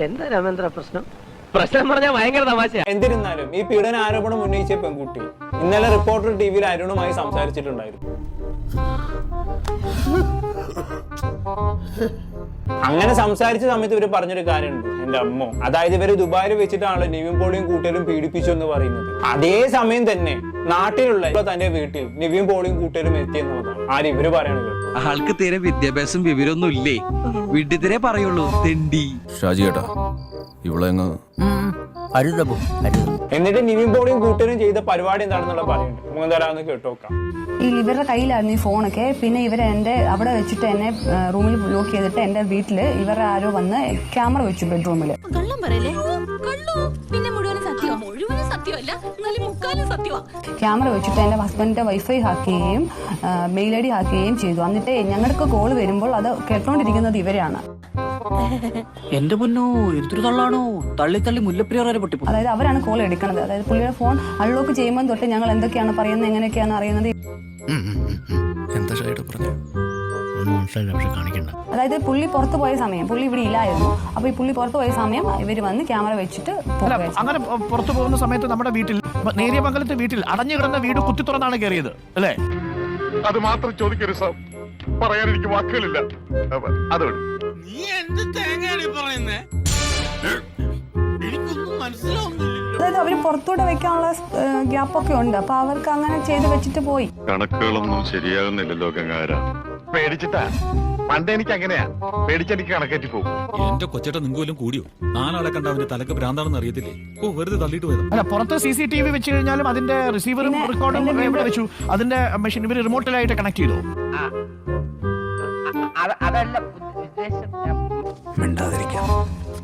എന്താ രാമേന്ദ്ര പ്രശ്നം? പ്രശ്നം പറഞ്ഞാൽ ഭയങ്കര തമാശ. എന്നിരുന്നാലും ഈ പീഡന ആരോപണം ഉന്നയിച്ച പെൺകുട്ടി ഇന്നലെ റിപ്പോർട്ടർ ടിവിയിൽ അരുണുമായി സംസാരിച്ചിട്ടുണ്ടായിരുന്നു. അങ്ങനെ സംസാരിച്ച സമയത്ത് ഇവര് പറഞ്ഞൊരു കാര്യമുണ്ട്, എന്റെ അമ്മോ, അതായത് ഇവര് ദുബായിൽ വെച്ചിട്ടാണല്ലോ നിവിൻ പോളിയും കൂട്ടരും പീഡിപ്പിച്ചു എന്ന് പറയുന്നത്. അതേ സമയം തന്നെ നാട്ടിലുള്ള തന്റെ വീട്ടിൽ നിവിൻ പോളിയും കൂട്ടരും എത്തിയെന്നുള്ളതാണ് ആര് ഇവര് പറയണത്. ആൾക്ക് തീരെ വിദ്യാഭ്യാസം വിവരമൊന്നും ഇല്ലേ, വീട്ടിൽ പറയുള്ളൂ തെണ്ടി. ഷാജി കേട്ടാ ഇവിടെ എന്നിട്ട് നിവിൻ പോളിയും കൂട്ടരും ചെയ്ത പരിപാടി എന്താണെന്നുള്ള പറയുന്നുണ്ട്. മൂന്നരാന്ന് കേട്ടോക്കാം. ഇവരുടെ കയ്യിലായിരുന്നു ഈ ഫോണൊക്കെ. പിന്നെ ഇവരെ അവിടെ വെച്ചിട്ട് എന്നെ റൂമിൽ ലോക്ക് ചെയ്തിട്ട് എന്റെ വീട്ടില് ഇവരുടെ ആരോ വന്ന് ക്യാമറ വെച്ചു ബെഡ്റൂമിൽ. ക്യാമറ വെച്ചിട്ട് എന്റെ ഹസ്ബൻഡിന്റെ വൈഫൈ ഹാക്ക് ചെയ്യുകയും മെയിൽ ഐ ഡി ഹാക്ക് ചെയ്യുകയും ചെയ്തു. എന്നിട്ട് ഞങ്ങൾക്ക് കോള് വരുമ്പോൾ അത് കേട്ടോണ്ടിരിക്കുന്നത് ഇവരാണ്. എന്റെ പൊന്നോ, എന്തൊരു തള്ളാണോ, തള്ളി തള്ളി മുല്ലപ്പെരിയാർ പൊട്ടി. അതായത് അവരാണ് കോൾ എടുക്കുന്നത്. അതായത് പുള്ളിയുടെ ഫോൺ അൺലോക്ക് ചെയ്യുമ്പോൾ തൊട്ട് ഞങ്ങൾ എന്തൊക്കെയാണ് പറയുന്നത്, എങ്ങനെയൊക്കെയാണ് അറിയുന്നത്. അതായത് പുള്ളി പുറത്തു പോയ സമയം, പുള്ളി ഇവിടെ ഇല്ലായിരുന്നു. അപ്പൊ ഈ പുള്ളി പുറത്തു പോയ സമയം ഇവര് വന്ന് ക്യാമറ വെച്ചിട്ട് അങ്ങനെ പുറത്തു പോകുന്ന സമയത്ത് നമ്മുടെ വീട്ടിൽ, നേരിയമംഗലത്തെ വീട്ടിൽ അടഞ്ഞു കിടന്ന വീട് കുത്തി തുറന്നാണ് കയറിയത് അല്ലേ? അത് മാത്രം ചോദിക്കരുത് സാർ, പറയാൻ എനിക്ക് വാക്കുകളില്ല. അതുകൊണ്ട് നീ എന്ത് തേങ്ങയാണ് പറയുന്നേ? എനിക്കൊന്നും മനസ്സിലാവുന്നില്ല. അതായത് അവര് പുറത്തൂടെ വെക്കാനുള്ള ഗ്യാപ്പൊക്കെ ഉണ്ട്. അപ്പൊ അവർക്ക് അങ്ങനെ ചെയ്ത് വെച്ചിട്ട് പോയി. കണക്കുകളൊന്നും ശരിയാകുന്നില്ലല്ലോ ഗംഗാര. പേടിച്ചിട്ടാ, പണ്ട് എനിക്ക് അങ്ങനെയാ, പേടിച്ചെനിക്ക് കണക്കേറ്റി പോകും. എന്റെ കൊച്ചേട്ട നിങ്ങോലും കൂടിയോ? നാലാളെ കണ്ട അവന്റെ തലക്ക് ഭ്രാന്താണെന്ന് അറിയത്തില്ലേ? ഓ, വെറുതെ തള്ളിയിട്ട് പോയത്. അല്ല, പുറത്ത് CCTV വെച്ച് കഴിഞ്ഞാലും അതിന്റെ റിസീവറും റെക്കോർഡും എവിടെ വെച്ചു? അതിന്റെ മെഷീൻ ഇവര് റിമോട്ടിലായിട്ട് കണക്ട് ചെയ്തു. അതല്ല മിണ്ടാതിരിക്കാം,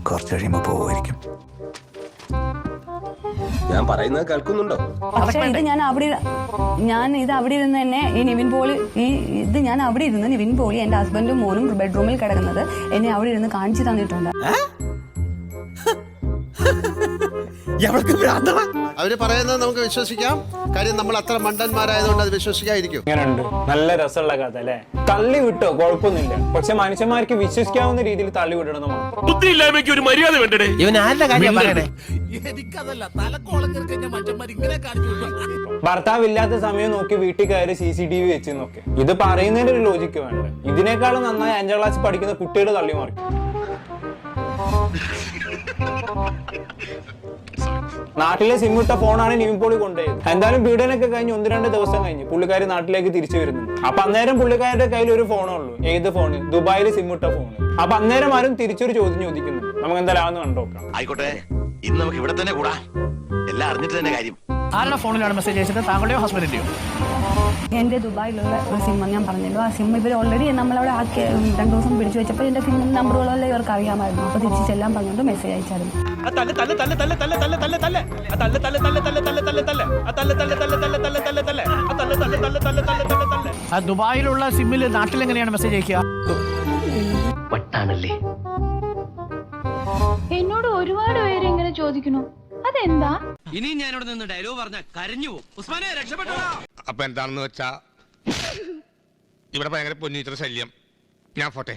കുറച്ച് കഴിയുമ്പോ പോവായിരിക്കും. ഞാൻ പറയുന്നത് കേൾക്കുന്നുണ്ടോ? പക്ഷെ ഇത് ഞാൻ ഇത് അവിടെ ഇരുന്ന് തന്നെ ഈ നിവിൻ പോളി ഞാൻ അവിടെ ഇരുന്ന് നിവിൻ പോളി എന്റെ ഹസ്ബൻഡും മോനും ബെഡ്റൂമിൽ കിടക്കുന്നത് എന്നെ അവിടെ ഇരുന്ന് കാണിച്ചു തന്നിട്ടുണ്ട്. അവര് പറയുന്നത് നമുക്ക് വിശ്വസിക്കാം, കാര്യം നമ്മൾ അത്ര മണ്ടന്മാരായതുകൊണ്ട് അത് വിശ്വസിക്കാതിരിക്കും. ഇങ്ങനെയുണ്ട്, നല്ല രസമുള്ള കഥ അല്ലെ. തള്ളി വിട്ടോ കുഴപ്പമൊന്നുമില്ല, പക്ഷെ മനുഷ്യന്മാർക്ക് വിശ്വസിക്കാവുന്ന രീതിയിൽ തള്ളി വിടണം. ബുദ്ധിയില്ലായ്മയ്ക്ക് ഒരു മര്യാദ വേണ്ടേ? ഇവൻ ആരുടെ കാര്യം പറയണേ? ഭർത്താവ് ഇല്ലാത്ത സമയം നോക്കി വീട്ടിൽ കയറി CCTV വെച്ച് നോക്കി. ഇത് പറയുന്നതിന്റെ ഒരു ലോജിക്ക് വേണ്ട. ഇതിനേക്കാളും നന്നായി 5ാം ക്ലാസ്സിൽ പഠിക്കുന്ന കുട്ടികൾ തള്ളി മാറി. നാട്ടിലെ സിമ്മിട്ട ഫോണാണ് നിവിൻ പോളി കൊണ്ടുപോയത്. എന്തായാലും പീഡനൊക്കെ കഴിഞ്ഞ് 1-2 ദിവസം കഴിഞ്ഞ് പുള്ളിക്കാരി നാട്ടിലേക്ക് തിരിച്ചു വരുന്നുണ്ട്. അപ്പൊ അന്നേരം പുള്ളിക്കാരുടെ കയ്യിൽ ഒരു ഫോണേ ഉള്ളൂ. ഏത് ഫോണ്? ദുബായിൽ സിമ്മിട്ട ഫോണ്. അപ്പൊ അന്നേരം ആരും തിരിച്ചൊരു ചോദ്യം ചോദിക്കുന്നുണ്ട്. നമുക്ക് എന്തായാലും കണ്ടോക്കാം. ആയിക്കോട്ടെ, ഇന്ന് നമുക്ക് ഇവിടെ തന്നെ കൂടാ, എല്ലാം അറിഞ്ഞിട്ട് തന്നെ കാര്യം. ആരുടെ ഫോണിലാണ് മെസ്സേജ് അയച്ചത്? താങ്കളുടെയോ ഹസ്ബൻഡിന്റെയോ? എന്റെ ദുബായിലുള്ള ഒരു സിം ഞാൻ പറഞ്ഞല്ലോ, ആ സിം ഇവർ ഓൾറെഡി നമ്മളവിടെ ആക്കി 2 ദിവസം പിടിച്ചു വെച്ചപ്പോൾ എന്റെ സിം നമ്പറുകളെല്ലാം ഇവർക്ക് അറിയാമായിരുന്നു. അപ്പൊ തിരിച്ച് ചെല്ലാൻ പറഞ്ഞുകൊണ്ട് മെസ്സേജ് അയച്ചായിരുന്നു. ആ ദുബായിലുള്ള സിമ്മിൽ നാട്ടിൽ എങ്ങനെയാണ് മെസ്സേജ് അയക്കുക? വട്ടാണല്ലേ. എന്നോട് ഒരുപാട് പേര് ഇങ്ങനെ ചോദിക്കുന്നു, അതെന്താ? ഇനി ഞാനിവിടെ നിന്ന് ഡയലോഗ് പറഞ്ഞ കരഞ്ഞു പോകും. ഉസ്മാനെ രക്ഷപ്പെട്ടോ. അപ്പൊ എന്താണെന്ന് വെച്ചാ ഇവിടെ ഭയങ്കര പൊന്നീറ്റർ ശല്യം. ഞാൻ പോട്ടെ.